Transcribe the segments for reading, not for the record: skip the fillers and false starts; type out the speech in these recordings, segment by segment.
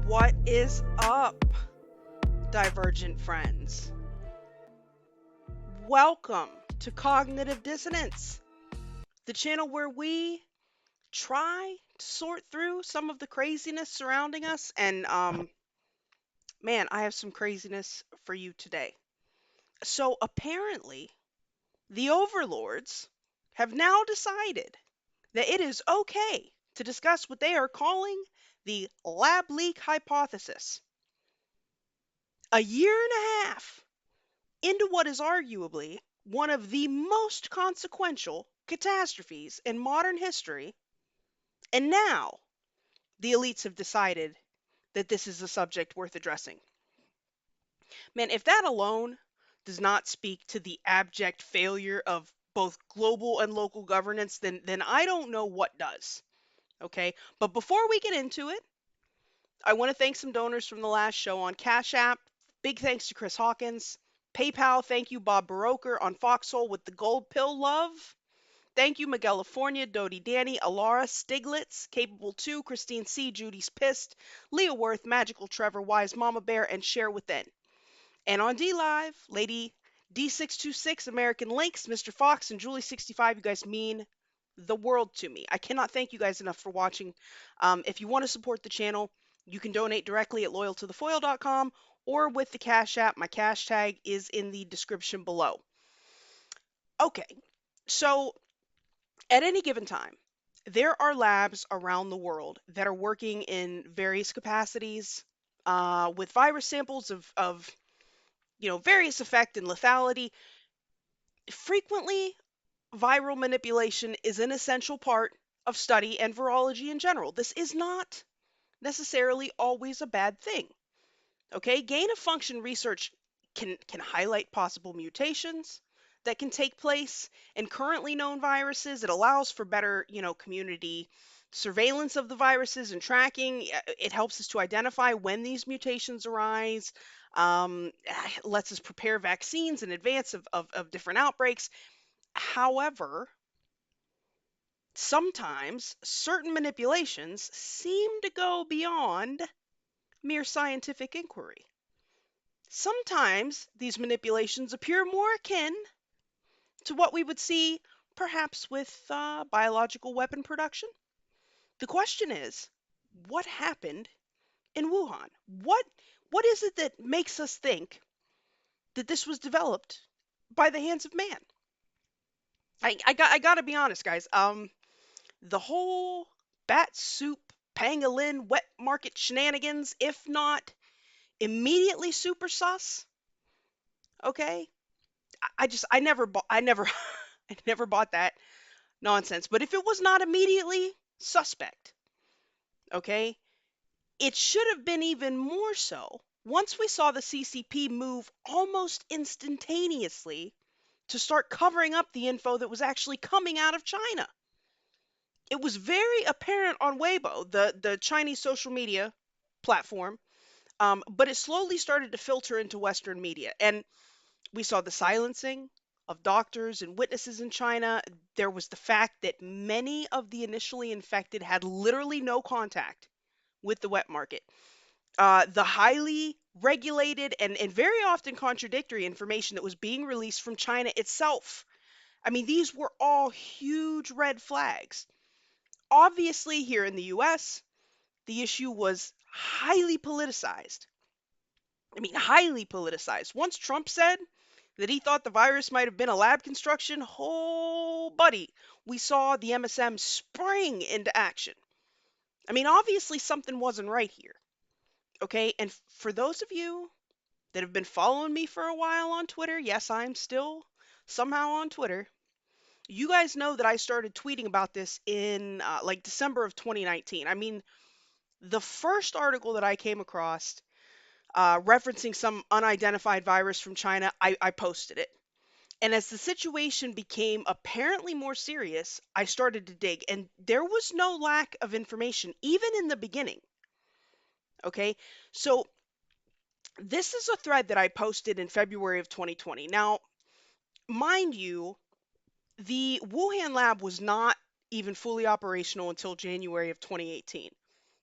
What is up, divergent friends? Welcome to Cognitive Dissonance, the channel where we try to sort through some of the craziness surrounding us. And, man, I have some craziness for you today. So, apparently, the overlords have now decided that it is okay to discuss what they are calling the lab leak hypothesis. A year and a half into what is arguably one of the most consequential catastrophes in modern history, and now the elites have decided that this is a subject worth addressing. Man, if that alone does not speak to the abject failure of both global and local governance, then I don't know what does. Okay, but before we get into it, I want to thank some donors from the last show on Cashapp. Big thanks to Chris Hawkins. PayPal, thank you, Bob Baroker on Foxhole with the gold pill love. Thank you, Miguel California, Dodie Danny, Alara, Stiglitz, Capable 2, Christine C, Judy's Pissed, Leah Worth, Magical Trevor, Wise Mama Bear, and Share Within. And on DLive, Lady D626, American Links, Mr. Fox, and Julie65, you guys mean the world to me. I cannot thank you guys enough for watching. If you want to support the channel, you can donate directly at loyal2ThaFoil.com or with the Cash App. My cash tag is in the description below. Okay, so at any given time, there are labs around the world that are working in various capacities with virus samples of various effect and lethality. Frequently, viral manipulation is an essential part of study and virology in general. This is not necessarily always a bad thing. Okay, gain of function research can highlight possible mutations that can take place in currently known viruses. It allows for better, community surveillance of the viruses and tracking. It helps us to identify when these mutations arise. Lets us prepare vaccines in advance of different outbreaks. However, sometimes certain manipulations seem to go beyond mere scientific inquiry. Sometimes these manipulations appear more akin to what we would see perhaps with biological weapon production. The question is, what happened in Wuhan? What is it that makes us think that this was developed by the hands of man? I gotta be honest, guys. The whole bat soup pangolin wet market shenanigans, if not immediately super sus, okay? I never I never bought that nonsense. But if it was not immediately suspect, okay, it should have been even more so once we saw the CCP move almost instantaneously to start covering up the info that was actually coming out of China. It was very apparent on Weibo, the Chinese social media platform, but it slowly started to filter into Western media. And we saw the silencing of doctors and witnesses in China. There was the fact that many of the initially infected had literally no contact with the wet market. The highly regulated and very often contradictory information that was being released from China itself. I mean, these were all huge red flags. Obviously, here in the US, the issue was highly politicized. I mean, highly politicized. Once Trump said that he thought the virus might have been a lab construction, oh, buddy, we saw the MSM spring into action. I mean, obviously something wasn't right here. Okay, and for those of you that have been following me for a while on Twitter, yes, I'm still somehow on Twitter. You guys know that I started tweeting about this in like December of 2019. I mean, the first article that I came across referencing some unidentified virus from China, I posted it. And as the situation became apparently more serious, I started to dig, and there was no lack of information, even in the beginning. Okay, so this is a thread that I posted in February of 2020. Now, mind you, the Wuhan lab was not even fully operational until January of 2018.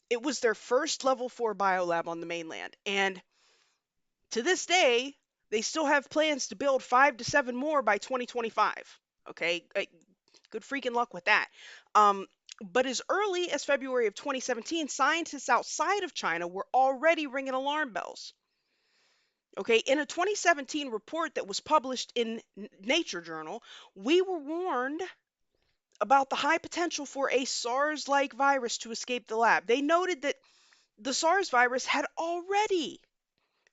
It was their first level 4 biolab on the mainland. And to this day, they still have plans to build 5 to 7 more by 2025. Okay, good freaking luck with that. Um, but as early as February of 2017, scientists outside of China were already ringing alarm bells. Okay, in a 2017 report that was published in Nature Journal, we were warned about the high potential for a SARS-like virus to escape the lab. They noted that the SARS virus had already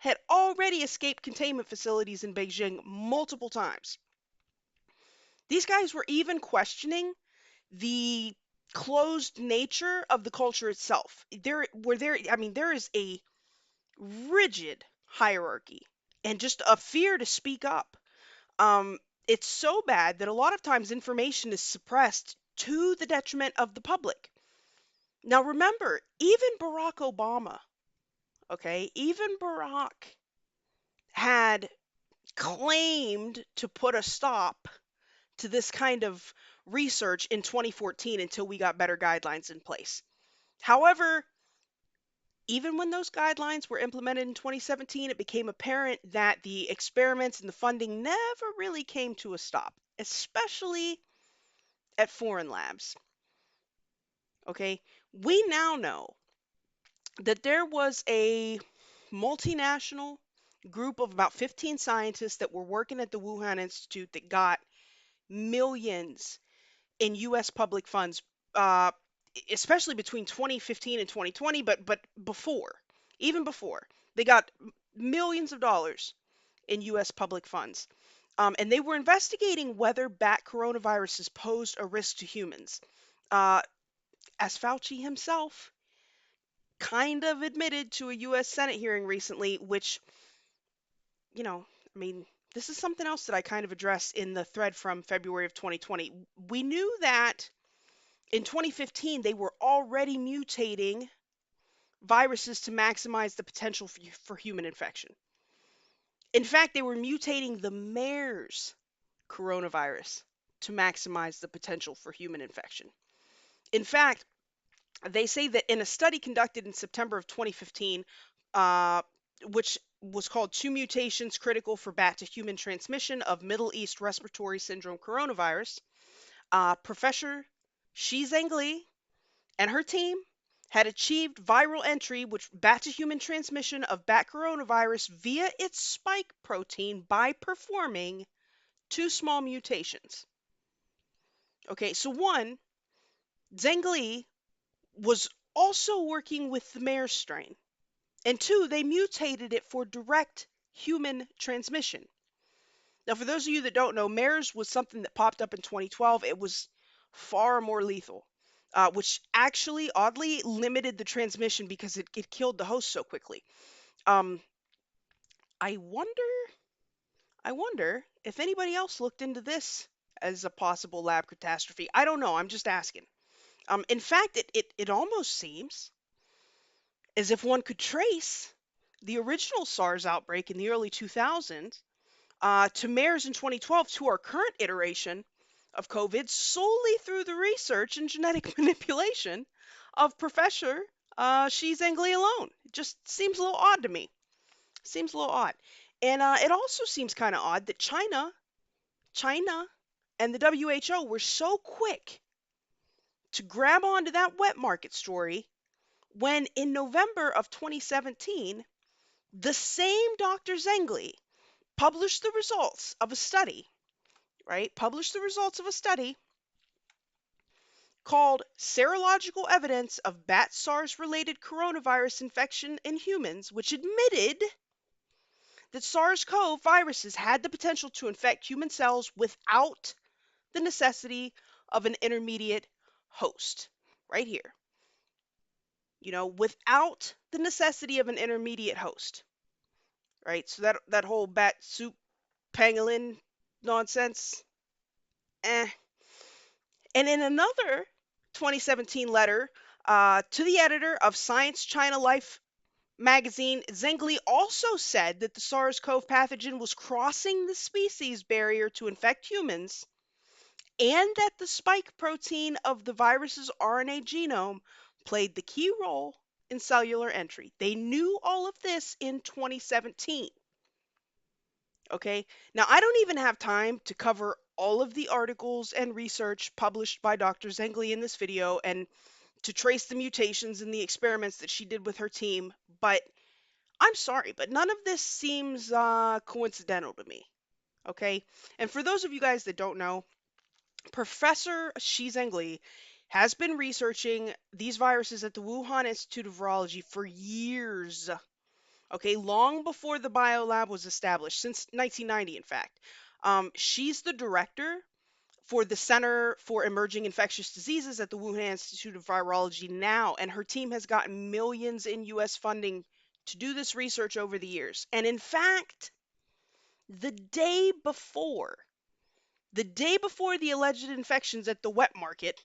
escaped containment facilities in Beijing multiple times. These guys were even questioning the closed nature of the culture itself. I mean, there is a rigid hierarchy and just a fear to speak up. Um, it's so bad that a lot of times information is suppressed to the detriment of the public. Now, remember, even Barack Obama, okay, even Barack had claimed to put a stop to this kind of research in 2014 until we got better guidelines in place. However, even when those guidelines were implemented in 2017, it became apparent that the experiments and the funding never really came to a stop, especially at foreign labs. Okay, we now know that there was a multinational group of about 15 scientists that were working at the Wuhan Institute that got millions in US public funds, uh, especially between 2015 and 2020, but before, even before, they got millions of dollars in US public funds. And they were investigating whether bat coronaviruses posed a risk to humans. Uh, as Fauci himself kind of admitted to a US Senate hearing recently, which, I mean, this is something else that I kind of addressed in the thread from February of 2020. We knew that in 2015 they were already mutating viruses to maximize the potential for human infection. In fact, they were mutating the mare's coronavirus to maximize the potential for human infection. In fact, they say that in a study conducted in September of 2015, uh, which was called Two Mutations Critical for Bat to Human Transmission of Middle East Respiratory Syndrome Coronavirus, Professor Shi Zhengli and her team had achieved viral entry, which bat to human transmission of bat coronavirus via its spike protein by performing two small mutations. Okay, so one, Zhengli was also working with the mare strain. And two, they mutated it for direct human transmission. Now, for those of you that don't know, MERS was something that popped up in 2012. It was far more lethal, which actually oddly limited the transmission because it killed the host so quickly. Um, I wonder, I wonder if anybody else looked into this as a possible lab catastrophe. I don't know. I'm just asking. In fact, it almost seems as if one could trace the original SARS outbreak in the early 2000s to MERS in 2012 to our current iteration of COVID solely through the research and genetic manipulation of Professor Shi Zhengli alone. It just seems a little odd to me. Seems a little odd. And it also seems kind of odd that China and the WHO were so quick to grab onto that wet market story when in November of 2017, The same Dr. Zengli published the results of a study, right? Published the results of a study called Serological Evidence of Bat SARS related coronavirus infection in humans, which admitted that SARS-CoV viruses had the potential to infect human cells without the necessity of an intermediate host. Right here. Without the necessity of an intermediate host. Right? So that whole bat soup pangolin nonsense, eh. And in another 2017 letter to the editor of Science China Life magazine, Zengli also said that the SARS-CoV pathogen was crossing the species barrier to infect humans, and that the spike protein of the virus's RNA genome played the key role in cellular entry. They knew all of this in 2017. Okay, now I don't even have time to cover all of the articles and research published by Dr. Zengli in this video and to trace the mutations in the experiments that she did with her team, but I'm sorry, but none of this seems coincidental to me. Okay, and for those of you guys that don't know, Professor Shi Zengli has been researching these viruses at the Wuhan Institute of Virology for years. Okay, long before the biolab was established, since 1990, in fact. She's the director for the Center for Emerging Infectious Diseases at the Wuhan Institute of Virology now, and her team has gotten millions in US funding to do this research over the years. And in fact, the day before, the alleged infections at the wet market,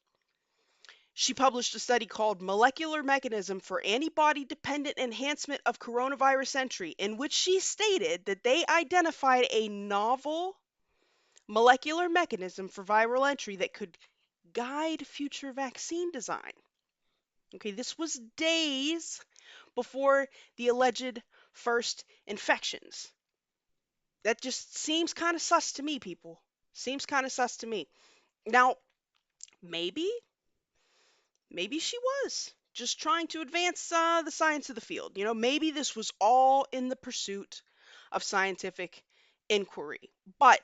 she published a study called Molecular Mechanism for Antibody-Dependent Enhancement of Coronavirus Entry, in which she stated that they identified a novel molecular mechanism for viral entry that could guide future vaccine design. Okay, this was days before the alleged first infections. That just seems kind of sus to me, people. Seems kind of sus to me. Now, maybe she was just trying to advance the science of the field. Maybe this was all in the pursuit of scientific inquiry. But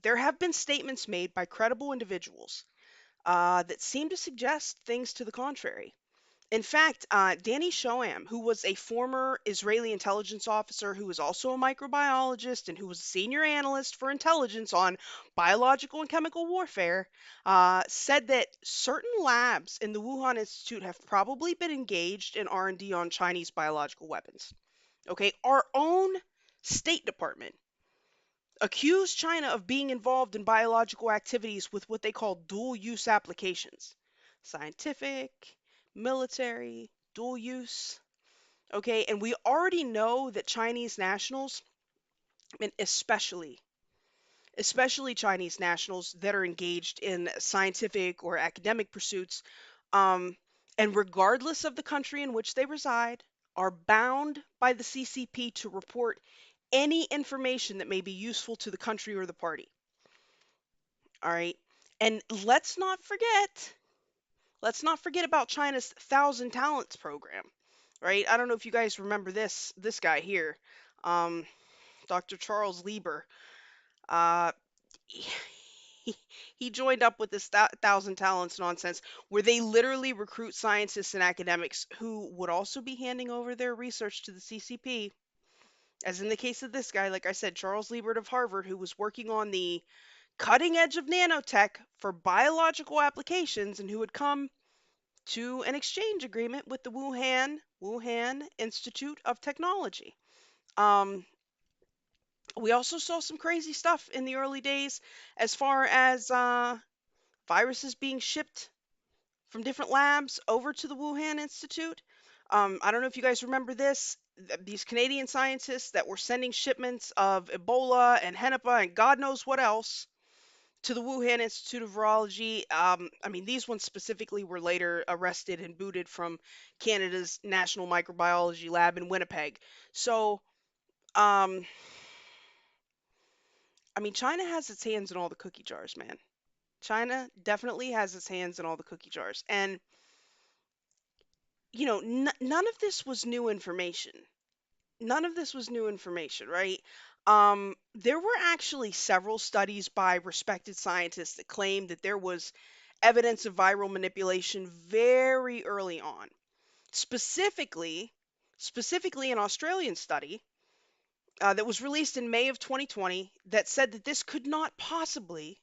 there have been statements made by credible individuals that seem to suggest things to the contrary. In fact, Danny Shoham, who was a former Israeli intelligence officer who was also a microbiologist and who was a senior analyst for intelligence on biological and chemical warfare, said that certain labs in the Wuhan Institute have probably been engaged in R&D on Chinese biological weapons. Okay, our own State Department accused China of being involved in biological activities with what they call dual use applications. Scientific, military, dual use. Okay, and we already know that Chinese nationals, and especially Chinese nationals that are engaged in scientific or academic pursuits, um, and regardless of the country in which they reside, are bound by the CCP to report any information that may be useful to the country or the party. All right. And let's not forget about China's Thousand Talents program, right? I don't know if you guys remember this guy here, um, Dr. Charles Lieber. Uh, he, he joined up with this Thousand Talents nonsense, where they literally recruit scientists and academics who would also be handing over their research to the CCP. As in the case of this guy, like I said, Charles Liebert of Harvard, who was working on the cutting edge of nanotech for biological applications and who had come to an exchange agreement with the Wuhan Institute of Technology. Um, we also saw some crazy stuff in the early days as far as viruses being shipped from different labs over to the Wuhan Institute. I don't know if you guys remember this. These Canadian scientists that were sending shipments of Ebola and Henipa and God knows what else to the Wuhan Institute of Virology. I mean, these ones specifically were later arrested and booted from Canada's National Microbiology Lab in Winnipeg. So, um, I mean, China has its hands in all the cookie jars, man. China definitely has its hands in all the cookie jars. And, none of this was new information. none of this was new information, right? There were actually several studies by respected scientists that claimed that there was evidence of viral manipulation very early on. Specifically, specifically an Australian study that was released in May of 2020 that said that this could not possibly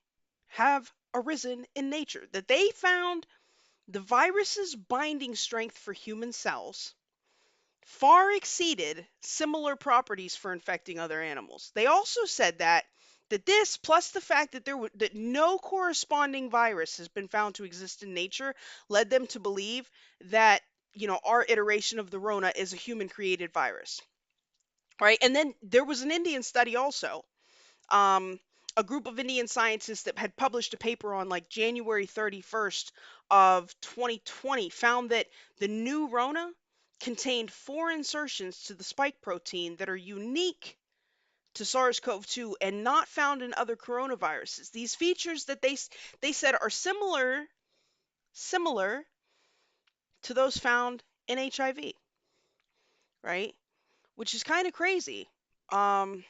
have arisen in nature. That they found the virus's binding strength for human cells far exceeded similar properties for infecting other animals. They also said that this, plus the fact that that no corresponding virus has been found to exist in nature, led them to believe that our iteration of the Rona is a human created virus, right? And then there was an Indian study also. Um, a group of Indian scientists that had published a paper on like January 31st of 2020 found that the new Rona contained four insertions to the spike protein that are unique to SARS-CoV-2 and not found in other coronaviruses. These features that they said are similar to those found in HIV, right? Which is kind of crazy. Um,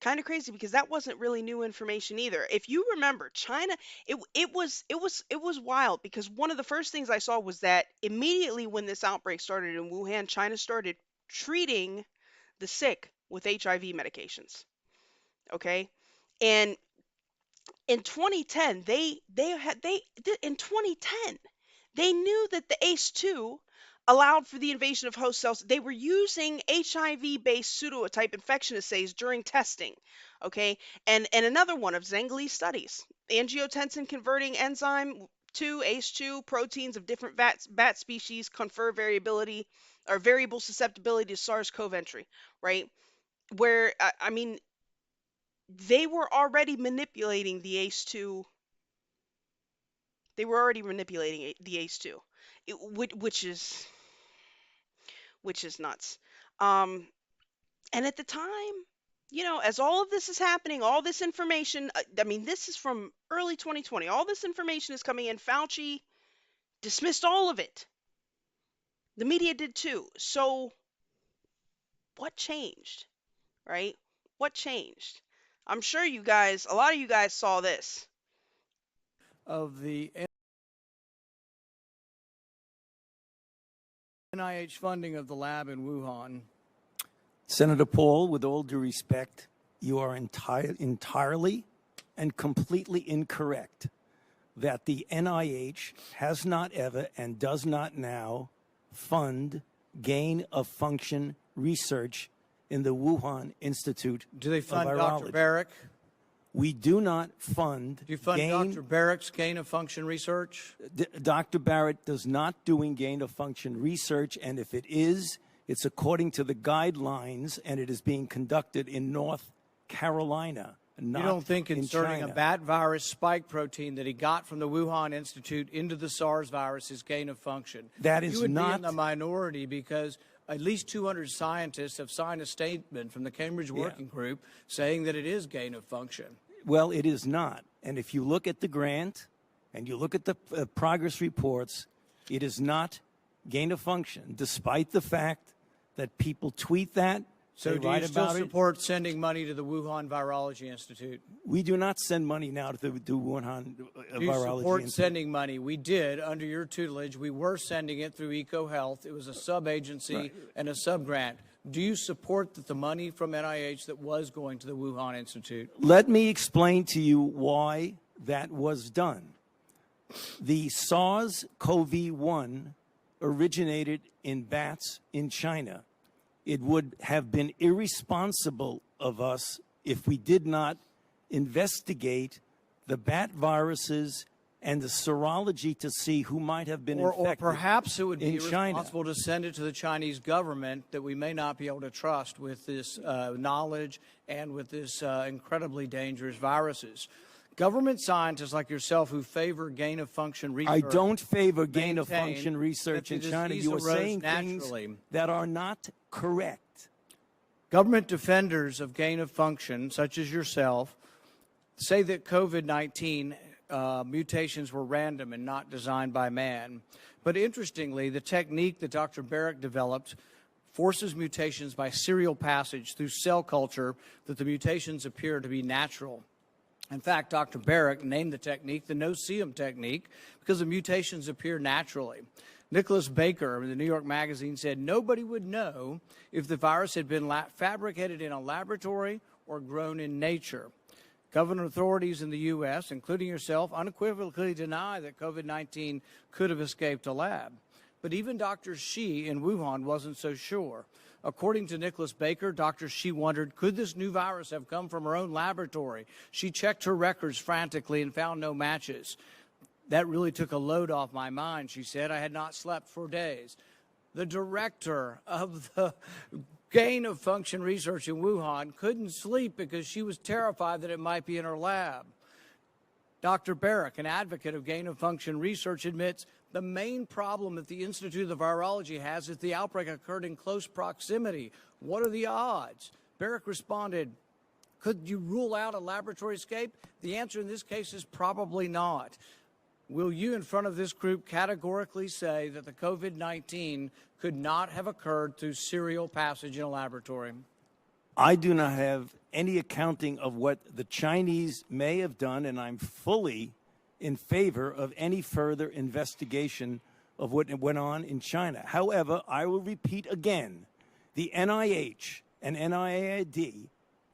Kind of crazy because that wasn't really new information either. If you remember, China, it was wild because one of the first things I saw was that immediately when this outbreak started in Wuhan, China started treating the sick with HIV medications. Okay, and in 2010 in 2010 they knew that the ACE2 allowed for the invasion of host cells. They were using HIV based pseudotype infection assays during testing. Okay, and another one of Zengle's studies, angiotensin converting enzyme 2 ACE2 proteins of different bat species confer variability or variable susceptibility to SARS-CoV entry, right? Where I mean they were already manipulating the ACE2. They were already manipulating the ACE2, which is nuts. Um, and at the time, as all of this is happening, all this information, I mean, this is from early 2020. All this information is coming in. Fauci dismissed all of it. The media did too. So what changed, right? What changed? I'm sure a lot of you guys saw this. Of the NIH funding of the lab in Wuhan. Senator Paul, with all due respect, you are entirely and completely incorrect that the NIH has not ever and does not now fund gain of function research in the Wuhan Institute Do they fund of Dr. Virology. Barrick? We do not fund. Do you fund Dr. Barrick's gain of function research? Dr. Barrett does not doing gain of function research, and if it is, it's according to the guidelines, and it is being conducted in North Carolina, not You don't think in inserting China. a bat virus spike protein that he got from the Wuhan Institute into the SARS virus is gain of function? That is You would not be in the minority because at least 200 scientists have signed a statement from the Cambridge Working Group saying that it is gain of function. Well, it is not. And if you look at the grant and you look at the progress reports, it is not gain of function, despite the fact that people tweet that. So do you still support sending money to the Wuhan Virology Institute? We do not send money now to the Wuhan Virology Do you support Institute. sending money? We did under your tutelage. We were sending it through EcoHealth. It was a sub-agency and a sub-grant. Do you support that the money from NIH that was going to the Wuhan Institute? Let me explain to you why that was done. The SARS-CoV-1 originated in bats in China. It would have been irresponsible of us if we did not investigate the bat viruses and the serology to see who might have been infected. Or perhaps it would be China. irresponsible to send it to the Chinese government that we may not be able to trust with this knowledge and with this incredibly dangerous viruses. Government scientists like yourself who favor gain-of-function research. I don't favor gain-of-function research in China. You are saying things that are not correct. Government defenders of gain-of-function, such as yourself, say that COVID-19 mutations were random and not designed by man. But interestingly, the technique that Dr. Barrick developed forces mutations by serial passage through cell culture that the mutations appear to be natural. In fact, Dr. Barrick named the technique the no-see-'em technique because the mutations appear naturally. Nicholas Baker in the New York Magazine said nobody would know if the virus had been fabricated in a laboratory or grown in nature. Government authorities in the U.S., including yourself, unequivocally deny that COVID-19 could have escaped a lab. But even Dr. Shi in Wuhan wasn't so sure. According to Nicholas Baker, Dr. Shi wondered, could this new virus have come from her own laboratory? She checked her records frantically and found no matches. That really took a load off my mind, she said. I had not slept for days. The director of the gain of function research in Wuhan couldn't sleep because she was terrified that it might be in her lab. Dr. Barrick, an advocate of gain of function research, admits the main problem that the Institute of Virology has is the outbreak occurred in close proximity. What are the odds? Barrick responded, could you rule out a laboratory escape? The answer in this case is probably not. Will you, in front of this group, categorically say that the COVID-19 could not have occurred through serial passage in a laboratory? I do not have any accounting of what the Chinese may have done, and I'm fully in favor of any further investigation of what went on in China. However, I will repeat again, the NIH and NIAID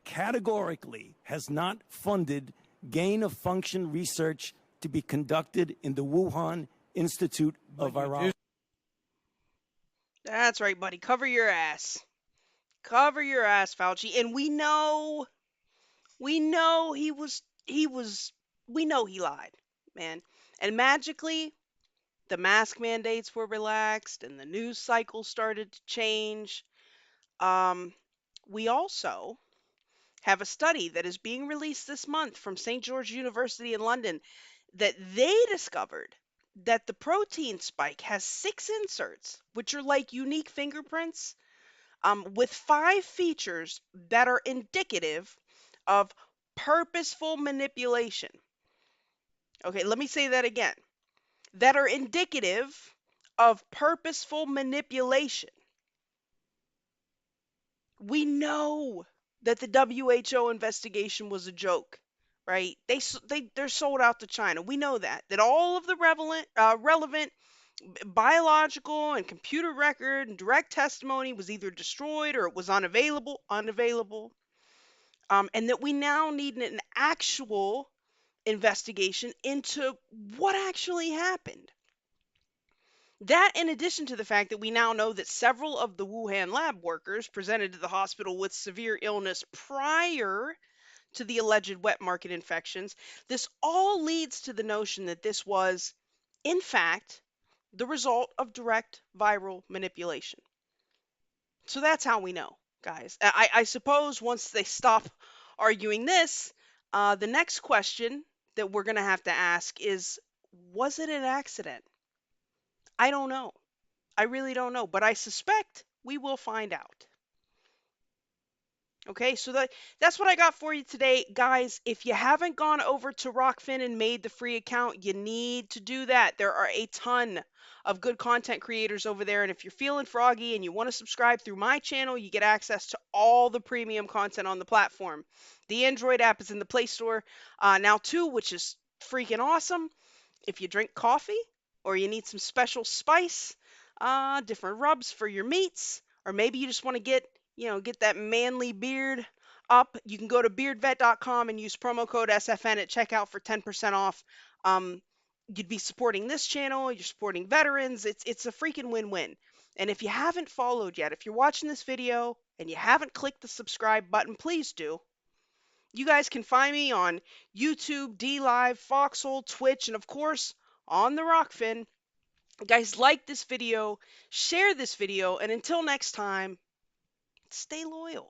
categorically has not funded gain-of-function research to be conducted in the Wuhan Institute of Virology. That's right, buddy. Cover your ass. Cover your ass, Fauci. And we know he lied, man. And magically, the mask mandates were relaxed and the news cycle started to change. We also have a study that is being released this month from St. George University in London that they discovered that the protein spike has 6 inserts, which are like unique fingerprints, with 5 features that are indicative of purposeful manipulation. Okay, let me say that again. That are indicative of purposeful manipulation. We know that the WHO investigation was a joke, right? They're sold out to China. We know that all of the relevant biological and computer record and direct testimony was either destroyed or it was unavailable, and that we now need an actual investigation into what actually happened. That, in addition to the fact that we now know that several of the Wuhan lab workers presented to the hospital with severe illness prior to the alleged wet market infections, this all leads to the notion that this was, in fact, the result of direct viral manipulation. So that's how we know, guys. I suppose once they stop arguing this, the next question that we're going to have to ask is, was it an accident? I don't know. I really don't know, but I suspect we will find out. Okay, so that's what I got for you today. Guys, if you haven't gone over to Rokfin and made the free account, you need to do that. There are a ton of good content creators over there, and if you're feeling froggy and you want to subscribe through my channel, you get access to all the premium content on the platform. The Android app is in the Play Store now too, which is freaking awesome. If you drink coffee or you need some special spice, different rubs for your meats, or maybe you just want to get that manly beard up, you can go to beardvet.com and use promo code SFN at checkout for 10% off. You'd be supporting this channel, you're supporting veterans. It's a freaking win-win. And if you haven't followed yet, if you're watching this video and you haven't clicked the subscribe button, please do. You guys can find me on YouTube, DLive, Foxhole, Twitch, and of course on the Rokfin. Guys, like this video, share this video, and until next time, stay loyal.